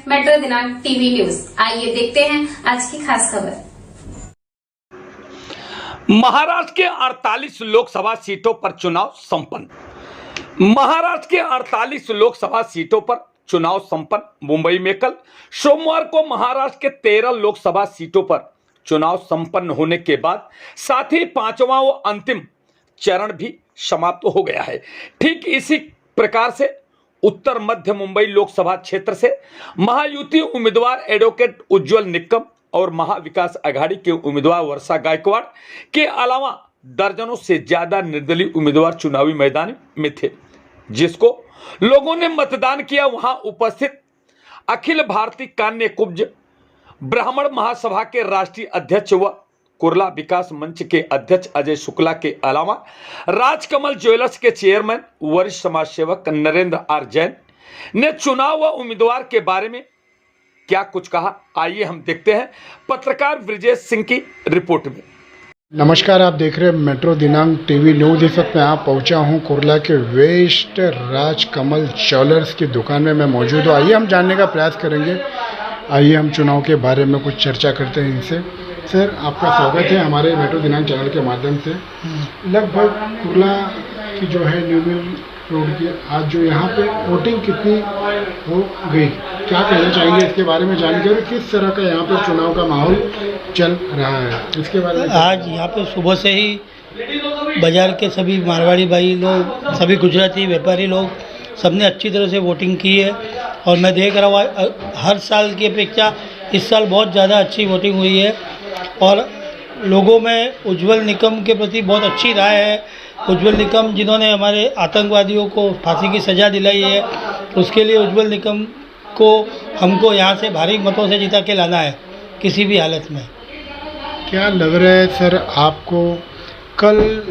Metro दिनांक TV news. आइए देखते हैं आज की खास खबर। महाराष्ट्र के 48 लोकसभा सीटों पर चुनाव संपन्न। महाराष्ट्र के 48 लोकसभा सीटों पर चुनाव संपन्न। मुंबई में कल सोमवार को महाराष्ट्र के 13 लोकसभा सीटों पर चुनाव संपन्न होने के बाद साथ ही पांचवा व अंतिम चरण भी समाप्त हो गया है। ठीक इसी प्रकार से उत्तर मध्य मुंबई लोकसभा क्षेत्र से महायुति उम्मीदवार एडवोकेट उज्जवल निकम और महाविकास आघाड़ी के उम्मीदवार वर्षा गायकवाड़ के अलावा दर्जनों से ज्यादा निर्दलीय उम्मीदवार चुनावी मैदान में थे, जिसको लोगों ने मतदान किया। वहां उपस्थित अखिल भारतीय कान्य कुब्ज ब्राह्मण महासभा के राष्ट्रीय अध्यक्ष व कुर्ला विकास मंच के अध्यक्ष अजय शुक्ला के अलावा राजकमल ज्वेलर्स के चेयरमैन वरिष्ठ समाज सेवक नरेंद्र आर जैन ने चुनाव व उम्मीदवार के बारे में क्या कुछ कहा, आइए हम देखते हैं पत्रकार ब्रिजेश सिंह की रिपोर्ट में। नमस्कार, आप देख रहे हैं मेट्रो दिनांक टीवी न्यूज। इस वक्त मैं यहाँ पहुँचा हूँ कुर्ला के वेस्ट राजकमल ज्वेलर्स की दुकान में मैं मौजूद हूँ। आइए हम जानने का प्रयास करेंगे, आइए हम चुनाव के बारे में कुछ चर्चा करते हैं इनसे। सर, आपका स्वागत है हमारे मेट्रो दिनांक चैनल के माध्यम से। लगभग कुर्ला की जो है न्यू मिल रोड की आज जो यहाँ पे वोटिंग कितनी हो गई, क्या कहना चाहेंगे इसके बारे में जानकारी? किस तरह का यहाँ पे चुनाव का माहौल चल रहा है इसके बारे में? आज यहाँ पे सुबह से ही बाज़ार के सभी मारवाड़ी भाई लोग, सभी गुजराती व्यापारी लोग, सबने अच्छी तरह से वोटिंग की है और मैं देख रहा हूँ हर साल की अपेक्षा इस साल बहुत ज़्यादा अच्छी वोटिंग हुई है और लोगों में उज्जवल निकम के प्रति बहुत अच्छी राय है। उज्जवल निकम जिन्होंने हमारे आतंकवादियों को फांसी की सज़ा दिलाई है, उसके लिए उज्जवल निकम को हमको यहाँ से भारी मतों से जिता के लाना है किसी भी हालत में। क्या लग रहा है सर आपको, कल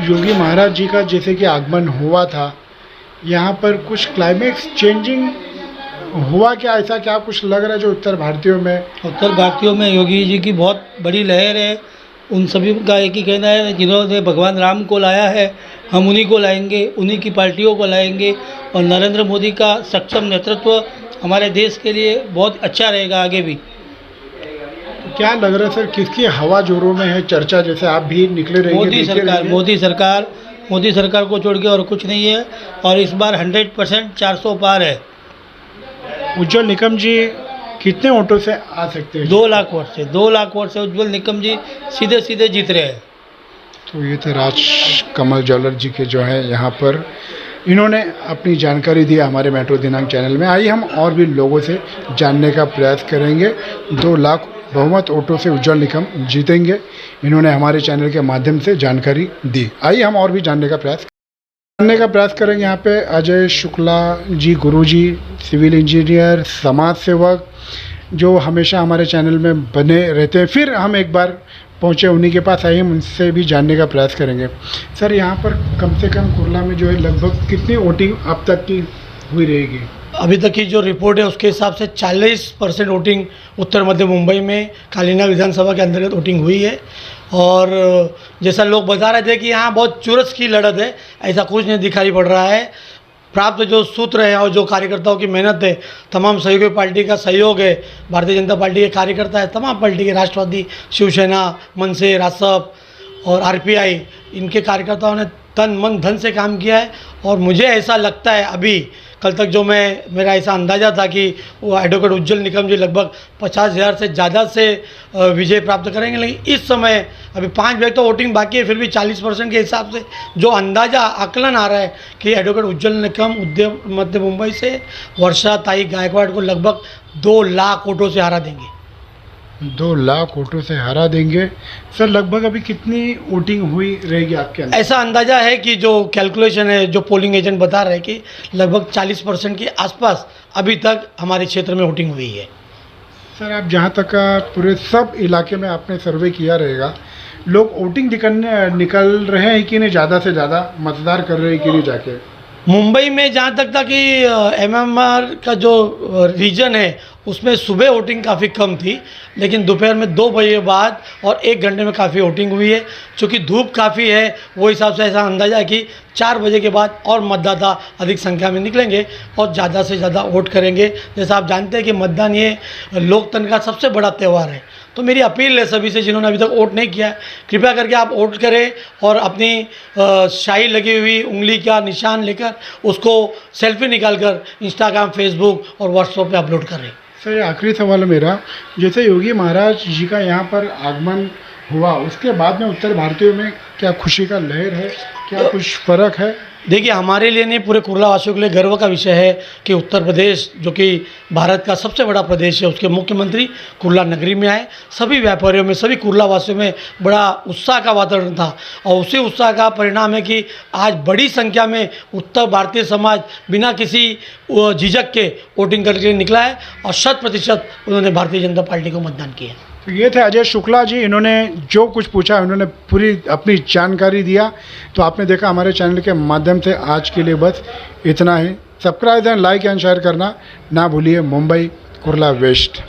योगी महाराज जी का जैसे कि आगमन हुआ था, यहाँ पर कुछ क्लाइमेक्स चेंजिंग हुआ क्या? ऐसा क्या कुछ लग रहा है जो उत्तर भारतीयों में योगी जी की बहुत बड़ी लहर है। उन सभी का एक ही कहना है, जिन्होंने भगवान राम को लाया है हम उन्हीं को लाएंगे, उन्हीं की पार्टियों को लाएंगे और नरेंद्र मोदी का सक्षम नेतृत्व हमारे देश के लिए बहुत अच्छा रहेगा आगे भी। क्या लग रहा है सर, किसकी हवा जोरों में है चर्चा? जैसे आप भी निकले रहेंगे। मोदी सरकार को छोड़ के और कुछ नहीं है और इस बार 100% 400 पार है। उज्जवल निकम जी कितने वोटों से आ सकते हैं? 2 लाख वोट से उज्जवल निकम जी सीधे जीत रहे हैं। तो ये थे राजकमल ज्वेलर जी के जो है यहाँ पर इन्होंने अपनी जानकारी दी हमारे मेट्रो दिनांक चैनल में। आइए हम और भी लोगों से जानने का प्रयास करेंगे। 2 लाख बहुमत वोटों से उज्जवल निकम जीतेंगे, इन्होंने हमारे चैनल के माध्यम से जानकारी दी। आइए हम और भी जानने का प्रयास करेंगे। यहाँ पे अजय शुक्ला जी, गुरुजी, सिविल इंजीनियर, समाज सेवक जो हमेशा हमारे चैनल में बने रहते हैं। फिर हम एक बार पहुँचे उन्हीं के पास, आइए हम उनसे भी जानने का प्रयास करेंगे। सर, यहाँ पर कम से कम कुर्ला में जो है लगभग कितनी वोटिंग अब तक की हुई रहेगी? अभी तक की जो रिपोर्ट है उसके हिसाब से 40% वोटिंग उत्तर मध्य मुंबई में कालीना विधानसभा के अंतर्गत वोटिंग हुई है और जैसा लोग बता रहे थे कि यहाँ बहुत चुरस की लड़त है, ऐसा कुछ नहीं दिखाई पड़ रहा है। प्राप्त जो सूत्र है और जो कार्यकर्ताओं की मेहनत है, तमाम सहयोगी पार्टी का सहयोग है, भारतीय जनता पार्टी के कार्यकर्ता है, तमाम पार्टी के, राष्ट्रवादी, शिवसेना, मनसे, रासप और आरपीआई, इनके कार्यकर्ताओं ने तन मन धन से काम किया है और मुझे ऐसा लगता है, अभी कल तक जो मेरा ऐसा अंदाज़ा था कि वो एडवोकेट उज्जवल निकम जी लगभग 50,000 से ज़्यादा से विजय प्राप्त करेंगे, लेकिन इस समय अभी 5 बजे तो वोटिंग बाकी है, फिर भी 40% के हिसाब से जो अंदाज़ा आकलन आ रहा है कि एडवोकेट उज्जवल निकम मध्य मुंबई से वर्षा ताई गायकवाड़ को लगभग 2 लाख वोटों से हरा देंगे। 2 लाख वोटों से हरा देंगे। सर, लगभग अभी कितनी वोटिंग हुई रहेगी आपके अंदर? ऐसा अंदाज़ा है कि जो कैलकुलेशन है, जो पोलिंग एजेंट बता रहे हैं कि लगभग 40% के आसपास अभी तक हमारे क्षेत्र में वोटिंग हुई है। सर, आप जहाँ तक पूरे सब इलाके में आपने सर्वे किया रहेगा, लोग वोटिंग निकल रहे हैं कि नहीं, ज़्यादा से ज़्यादा मतदान कर रहे हैं कि नहीं जाके? मुंबई में जहाँ तक था कि एमएमआर का जो रीजन है उसमें सुबह वोटिंग काफ़ी कम थी, लेकिन दोपहर में 2 बजे बाद और 1 घंटे में काफ़ी वोटिंग हुई है। चूँकि धूप काफ़ी है, वो हिसाब से ऐसा अंदाज़ा है कि 4 बजे के बाद और मतदाता अधिक संख्या में निकलेंगे और ज़्यादा से ज़्यादा वोट करेंगे। जैसा आप जानते हैं कि मतदान ये लोकतंत्र का सबसे बड़ा त्यौहार है। तो मेरी अपील है सभी से जिन्होंने अभी तक वोट नहीं किया है, कृपया करके आप वोट करें और अपनी शाही लगी हुई उंगली का निशान लेकर उसको सेल्फी निकालकर इंस्टाग्राम, फेसबुक और व्हाट्सएप पे अपलोड करें। सर ये आखिरी सवाल है मेरा, जैसे योगी महाराज जी का यहाँ पर आगमन हुआ उसके बाद में उत्तर भारतीयों में क्या खुशी का लहर है, क्या कुछ फर्क है? देखिए, हमारे लिए नहीं, पूरे कुर्ला वासियों के लिए गर्व का विषय है कि उत्तर प्रदेश जो कि भारत का सबसे बड़ा प्रदेश है, उसके मुख्यमंत्री कुर्ला नगरी में आए। सभी व्यापारियों में, सभी कुर्ला वासियों में बड़ा उत्साह का वातावरण था और उसी उत्साह का परिणाम है कि आज बड़ी संख्या में उत्तर भारतीय समाज बिना किसी झिझक के वोटिंग करके निकला है और 100% उन्होंने भारतीय जनता पार्टी को मतदान किया। तो ये थे अजय शुक्ला जी, इन्होंने जो कुछ पूछा उन्होंने पूरी अपनी जानकारी दिया। तो आपने देखा हमारे चैनल के माध्यम से आज के लिए बस इतना ही। Subscribe and like and share करना ना भूलिए। मुंबई कुर्ला वेस्ट।